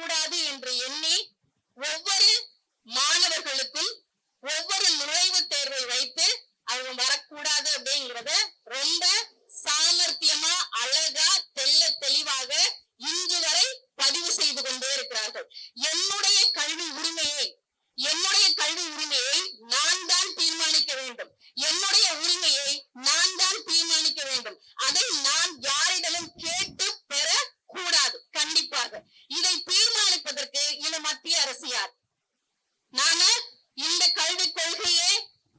வரக்கூடாது என்று எண்ணி ஒவ்வொரு மாணவர்களுக்கும் ஒவ்வொரு நுழைவுத் தேர்வை வைத்து அவங்க வரக்கூடாது அப்படிங்கிறத ரொம்ப சாமர்த்தியமா அழகா தெளிவாக இன்று வரை பதிவு செய்து கொண்டே இருக்கிறார்கள். என்னுடைய கல்வி உரிமையை நான் தான் தீர்மானிக்க வேண்டும். என்னுடைய உரிமையை நான் தான் தீர்மானிக்க வேண்டும். அதை நான் யாரிடமும் கேட்டு பெற கூடாது. கண்டிப்பாக இதை தீர்மானிப்பதற்கு இந்த மத்திய அரசு யார்? நாம இந்த கல்விக் கொள்கையே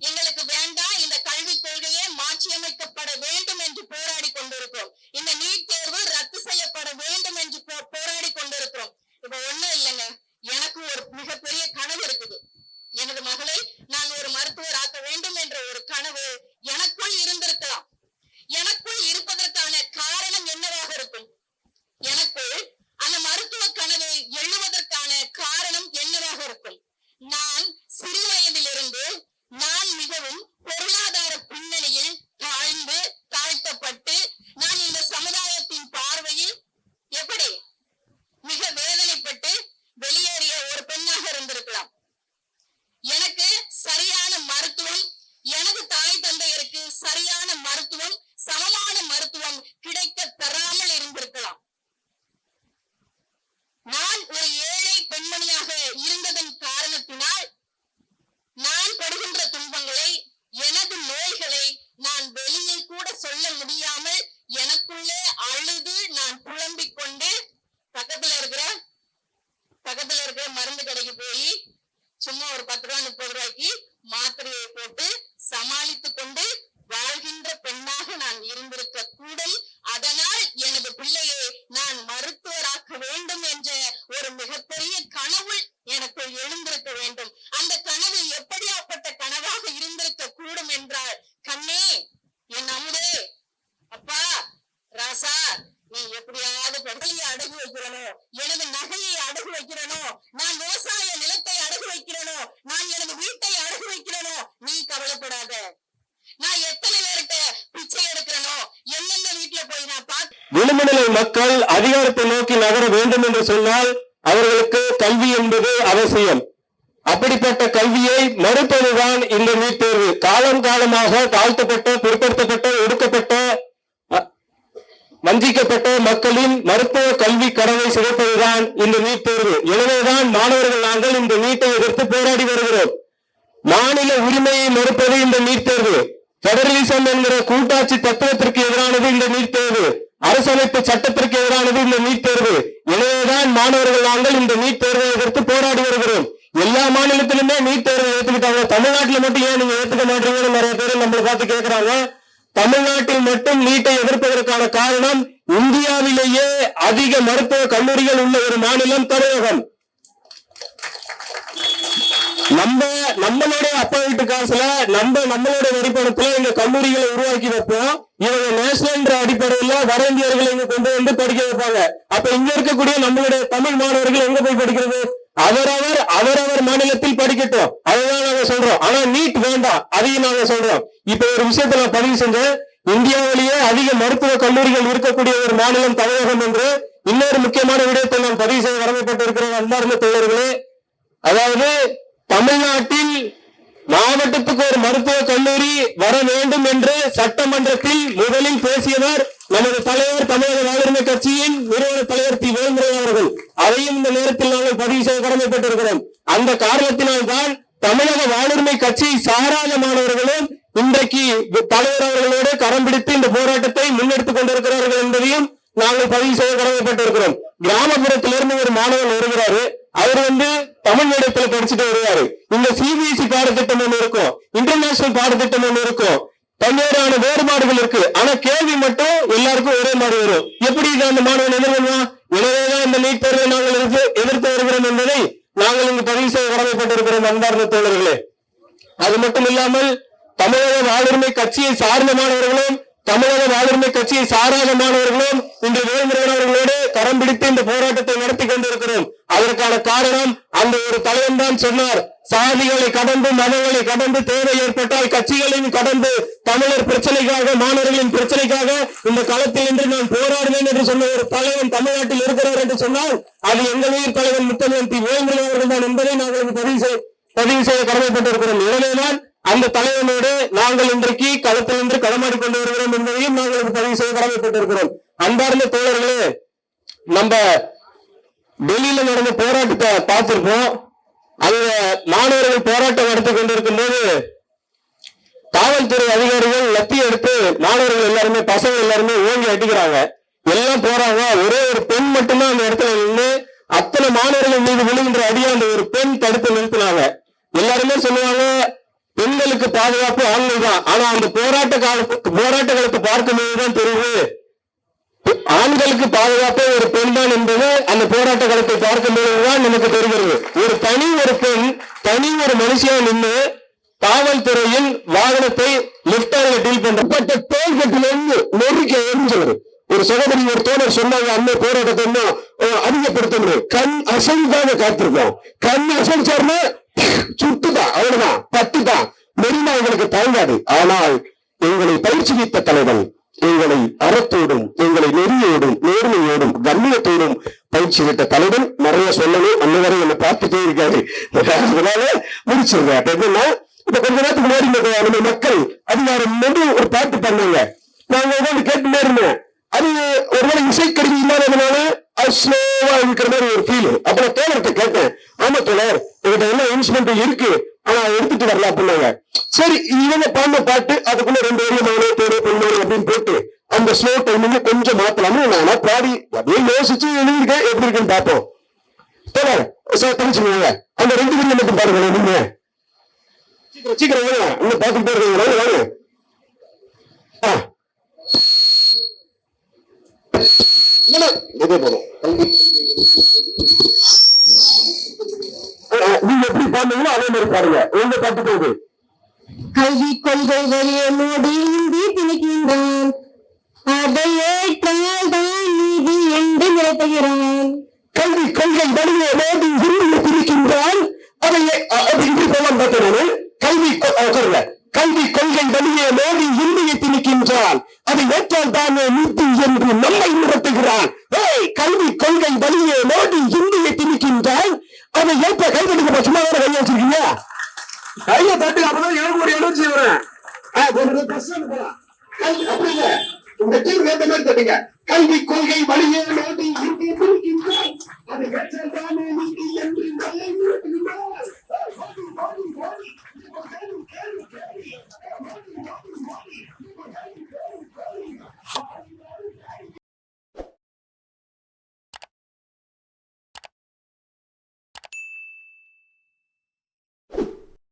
எங்களுக்கு வேண்டாம், இந்த கல்விக் கொள்கையே மாற்றியமைக்கப்பட வேண்டும் என்று போராடி கொண்டிருக்கிறோம். இந்த நீட் தேர்வு ரத்து செய்யப்பட வேண்டும் என்று போராடி கொண்டிருக்கிறோம். இப்ப ஒண்ணும் இல்லைங்க, எனக்கு ஒரு மிகப்பெரிய கனவு இருக்குது. எனது மகளை நான் ஒரு மருத்துவர் ஆக்க வேண்டும் என்ற ஒரு கனவு எனக்குள் இருந்திருக்கலாம். எனக்குள் இருப்பதற்கான காரணம் என்னவாக இருக்கும்? எனக்குள் அந்த மருத்துவ கனவு எழுவதற்கான காரணம் என்னவாக இருக்கும்? நான் சிறு வயதிலிருந்து நான் மிகவும் பொருளாதார பின்னணியில் தாழ்த்தப்பட்டு நான் இந்த சமுதாயத்தின் பார்வையில் எப்படி மிக வேதனைப்பட்டு வெளியேறிய ஒரு பெண்ணாக இருந்திருக்கலாம். எனக்கு சரியான மருத்துவம், எனது தாய் தந்தையருக்கு சரியான மருத்துவம், சமமான மருத்துவம் கிடைக்க தராமல் இருந்திருக்கலாம். நான் ஒரு ஏழை பெண்மணியாக இருந்ததன் காரணத்தினால் நான் படுகின்ற துன்பங்களை, எனது நோய்களை நான் வெளியில் கூட சொல்ல முடியாமல் எனக்குள்ளே அழுது நான் புலம்பிக் கொண்டு பக்கத்துல இருக்கிற மருந்து கடைக்கு போய் சும்மா ஒரு 10 ரூபாய் 30 ரூபாய்க்கு மாத்திரையை போட்டு சமாளித்துக் கொண்டு வாழ்கின்ற பெண்ணாக நான் இருந்திருக்க கூடும். அதனால் எனது பிள்ளையை நான் மருத்துவராக்க வேண்டும் என்ற ஒரு மிகப்பெரிய கனவு எனக்கு எழுந்திருக்க வேண்டும். அந்த கனவு எப்படியாப்பட்ட கனவாக இருந்திருக்க கூடும் என்றால், கண்ணே, என் அமுதே, அப்பா, ராசா, நீ எப்படியாவது பெண்களை அடகு வைக்கிறனோ, எனது நகையை அடகு வைக்கிறனோ, நான் விவசாய நிலத்தை அடகு வைக்கிறனோ, நான் எனது வீட்டை அடகு வைக்கிறனோ, நீ கவலைப்படாத. நான் எத்தனை பேர்கிட்ட பிச்சை எடுக்கிறனோ, என்னென்ன வீட்டுல போய் நான் விளிம்புநிலை மக்கள் அதிகாரத்தை நோக்கி நகர வேண்டும் என்று சொன்னால் அவர்களுக்கு கல்வி என்பது அவசியம். அப்படிப்பட்ட கல்வியை மறுப்பதுதான் இந்த நீட் தேர்வு. காலம் காலமாக தாழ்த்தப்பட்ட, பிற்படுத்தப்பட்ட, ஒடுக்கப்பட்ட, வஞ்சிக்கப்பட்ட மக்களின் மருத்துவ கல்வி கடனை சிதைப்பதுதான் இந்த நீட் தேர்வு. எனவேதான் மாணவர்கள் நாங்கள் இந்த நீட்டை எதிர்த்து போராடி வருகிறோம். மாநில உரிமையை மறுப்பது இந்த நீட் தேர்வு. பெடரலிசம் என்கிற கூட்டாட்சி தத்துவத்திற்கு எதிரானது இந்த நீட் தேர்வு. அரசமைப்பு சட்டத்திற்கு எதிரானது இந்த நீட் தேர்வு. எனவேதான் மாணவர்கள் நாங்கள் இந்த நீட் தேர்வை எதிர்த்து போராடி வருகிறோம். எல்லா மாநிலத்திலுமே நீட் தேர்வை ஏற்றுக்கிட்டாங்க. தமிழ்நாட்டில் மட்டும் ஏன் நீங்க ஏற்றுக்க மாட்டீங்கன்னு நிறைய பேர் நம்மளை பார்த்து கேட்கிறாங்க. தமிழ்நாட்டில் மட்டும் நீட்டை எதிர்ப்பதற்கான காரணம், இந்தியாவிலேயே அதிக மருத்துவ கல்லூரிகள் உள்ள ஒரு மாநிலம் தமிழகம். நம்மளுடைய அப்பா வீட்டு காசுல நம்மளுடைய வரிப்பணத்துல இந்த கல்லூரிகளை உருவாக்கி வைப்போம். இவங்க நேஷனல் அடிப்படையில வட இந்தியர்களை இங்க கொண்டு வந்து படிக்க வைப்பாங்க. அப்ப இங்க இருக்கக்கூடிய நம்மளுடைய தமிழ் மாணவர்கள் எங்க போய் படிக்கிறது? அவரவர் மாநிலத்தில் படிக்கட்டும். அதுதான் நாங்க சொல்றோம். ஆனா நீட் வேண்டாம், அதையும் நாங்க சொல்றோம். இப்ப ஒரு விஷயத்தை நான் பதிவு செஞ்சேன். இந்தியாவிலேயே அதிக மருத்துவ கல்லூரிகள் இருக்கக்கூடிய ஒரு மாநிலம் தமிழகம் என்று இன்னொரு முக்கியமான விடயத்தை நான் பதிவு செய்ய கடமைப்பட்டிருக்கிறேன். அன்பார்ந்த தோழர்களே, அதாவது தமிழ்நாட்டில் மாவட்டத்துக்கு ஒரு மருத்துவ கல்லூரி வர வேண்டும் என்று சட்டமன்றத்தில் முதலில் பேசியவர் நமது தலைவர், தமிழக வாழ்வுரிமை கட்சியின் நிறுவன தலைவர் தி. வேல்முருகன் அவர்கள். அதையும் இந்த நேரத்தில் நாங்கள் பதிவு செய்ய கடமைப்பட்டிருக்கிறோம். அந்த காரணத்தினால் தான் தமிழக வாழ்வுரிமை கட்சி சாராத மாணவர்களும் இன்றைக்கு தலைவர் அவர்களோடு கரம் பிடித்து இந்த போராட்டத்தை முன்னெடுத்துக் கொண்டிருக்கிறார்கள் என்பதையும் நாங்கள் பதிவு செய்ய கடமைப்பட்டிருக்கிறோம். கிராமப்புறத்திலிருந்து ஒரு மாணவன் வருகிறாரு. அவர் தமிழ் மீடியத்தில் படிச்சுட்டு வருவாரு. இந்த சிபிஎஸ்இ பாடத்திட்டம் ஒண்ணு இருக்கும், இன்டர்நேஷனல் பாடத்திட்டம் ஒண்ணு இருக்கும். பல்வேறான வேறுபாடுகள் இருக்கு. ஆனா கேள்வி மட்டும் எல்லாருக்கும் ஒரே மாதிரி வரும். எப்படி அந்த மாணவன் எதிர்கொள்வான்? எனவேதான் இந்த நீட் தேர்வை நாங்கள் எதிர்த்து வருகிறோம் என்பதை நாங்கள் இங்கு பதிவு செய்ய கடமைப்பட்டிருக்கிறோம். அன்பார்ந்த தோழர்களே, அது மட்டும் இல்லாமல் தமிழக வாழ்வுரிமை கட்சியை சார்ந்த மாணவர்களும் தமிழக வாழ்வுரிமை கட்சியை சாராத மாணவர்களும் இன்று வேல்முருகன் அவர்களோடு கரம் பிடித்து இந்த போராட்டத்தை நடத்தி கொண்டிருக்கிறோம். அதற்கான காரணம், அந்த ஒரு தலைவன் தான் சொன்னார், சாதிகளை கடந்து மதங்களை கடந்து தேவை ஏற்பட்டால் கட்சிகளையும் கடந்து தமிழர் பிரச்சனைக்காக மாணவர்களின் பிரச்சனைக்காக இந்த களத்தில் இன்று நான் போராடுவேன் என்று சொன்ன ஒரு தலைவன் தமிழ்நாட்டில் இருக்கிறார் என்று சொன்னால் அது எங்கள் உயிர் தலைவன் முத்தமிழ் வேலுமணி அவர்கள் தான் என்பதை நாங்கள் பதிவு செய்ய கடமைப்பட்டிருக்கிறோம். எனவேதான் அந்த தலைவனோடு நாங்கள் இன்றைக்கு களத்தில் நின்று களமாடி கொண்டு வருகிறோம் என்பதையும் நாங்கள் பதிவு செய்ய கடமைப்பட்டிருக்கிறோம். அன்பார்ந்த தோழர்களே, நம்ம டெல்லியில நடந்த போராட்டத்தை பார்த்திருப்போம். அந்த மாணவர்கள் போராட்டம் நடத்தி கொண்டிருக்கும் போது காவல்துறை அதிகாரிகள் லத்தி எடுத்து மாணவர்கள் எல்லாருமே பசங்க எல்லாருமே ஓங்கி அடிக்கிறாங்க. எல்லாம் போறாங்க. ஒரே ஒரு பெண் மட்டும்தான் அந்த இடத்துல நின்று அத்தனை மாணவர்கள் மீது விழுகின்ற அடியை அந்த ஒரு பெண் தடுத்து நிறுத்தினாங்க. எல்லாருமே சொல்லுவாங்க பெண்களுக்கு பாதுகாப்பு ஆண்கள் தான். ஆனா அந்த போராட்ட காலத்தை பார்க்கும் போதுதான் தெரியுது ஆண்களுக்கு பாதுகாப்பே ஒரு பெண் தான் என்பது அந்த போராட்ட காலத்தை பார்க்கும் போதுதான் நமக்கு தெரிகிறது. ஒரு பெண் தனி ஒரு மனுஷியா நின்று காவல்துறையின் வாகனத்தை லிப்டாக டீல் பண்றப்பட்ட டோல்கேட்டிலிருந்து நொறுக்க எரிஞ்சவர் ஒரு சகோதரி ஒரு தோழர் சொன்னாங்க. அந்த போராட்டத்தை இன்னும் அதிகப்படுத்த கண் அசைக்காக காத்திருக்கோம். கண் அசைச்சாருன்னா சுட்டுதான், அவ்வளவுதான், பட்டுதான். மெரினா எங்களுக்கு தாங்காது. ஆனால் எங்களை பயிற்சித்த தலைவன் எங்களை அறத்தோடும் எங்களை நெறியோடும் நேர்மையோடும் கண்ணியத்தோடும் பயிற்சி விட்ட தலைவன். நிறைய சொல்லணும், அன்னவரை என்னை பார்த்துட்டே இருக்காரு. அதனால முடிச்சிருக்கேன். என்னன்னா இப்ப கொஞ்ச நேரத்துக்கு முன்னாடி நம்ம மக்கள் அதிகாரம் ஒரு பாட்டு பண்ணாங்க. நாங்க உட்காந்து கேட்டுட்டே இருந்தேன். அது ஒருவேளை இசைக்கருவி இல்லாததுனால அது ஸ்லோவா இருக்கிற மாதிரி ஒரு ஃபீல். அப்புறம் தோழர்கிட்ட கேட்டேன். ஆமா தோழர், எங்கிட்ட என்ன இன்ஸ்ட்ருமெண்ட் இருக்கு, ஆனா எடுத்துட்டு வரல அப்படின்னாங்க. சரி, இவங்க பாடின பாட்டு அதுக்குள்ள 2 வரியமான தேவை பொன்மொழி அப்படின்னு போட்டு அந்த ஸ்லோ டைமிங் கொஞ்சம் மாத்தலாம்னு நானா பாடி அப்படியே யோசிச்சு எழுதிருக்கேன். எப்படி இருக்குன்னு பார்ப்போம். தோழர் தெரிஞ்சுக்கோங்க, அந்த 2 வரியை மட்டும் பாருங்க. நீங்க சீக்கிரம் வாங்க, இன்னும் பார்த்துட்டு இருக்கீங்க. வாங்க இதே போதும். நீங்க எப்படி பாடுங்களோ அதே மாதிரி பாருங்க. எங்க பாட்டு போகுது? கல்வி கொள்கை வழியை மூடி இந்தி திணிக்கின்றான், அதை ஏற்றால் தான் நீதி என்று நிறுத்துகிறான். கல்வி கொள்கை வழியை மூடி இந்தியை திணிக்கின்றான், அதை இன்று போலாம் பார்த்தேன். கல்வி கொள்கை வழியை மோடி இந்தியை திணிக்கின்றான், அதை ஏற்றால் தானே நீதி என்று நம்மை நிறுத்துகிறான். கல்வி கொள்கை வழியை மோடி இந்தியை திணிக்கின்றான், அதை ஏற்ற கைதடிக்க சும்மா வேற கையை வச்சிருக்கீங்க. கையை தட்டு, அப்பதான் எனக்கு ஒரு எழுச்சி வரேன். அப்படிங்க இந்த டீம் ஏற்ற மாதிரி தட்டுங்க. கல்வி கொள்கை வழியை மோடி இந்தியை திணிக்கின்றான், அதை ஏற்றால் தானே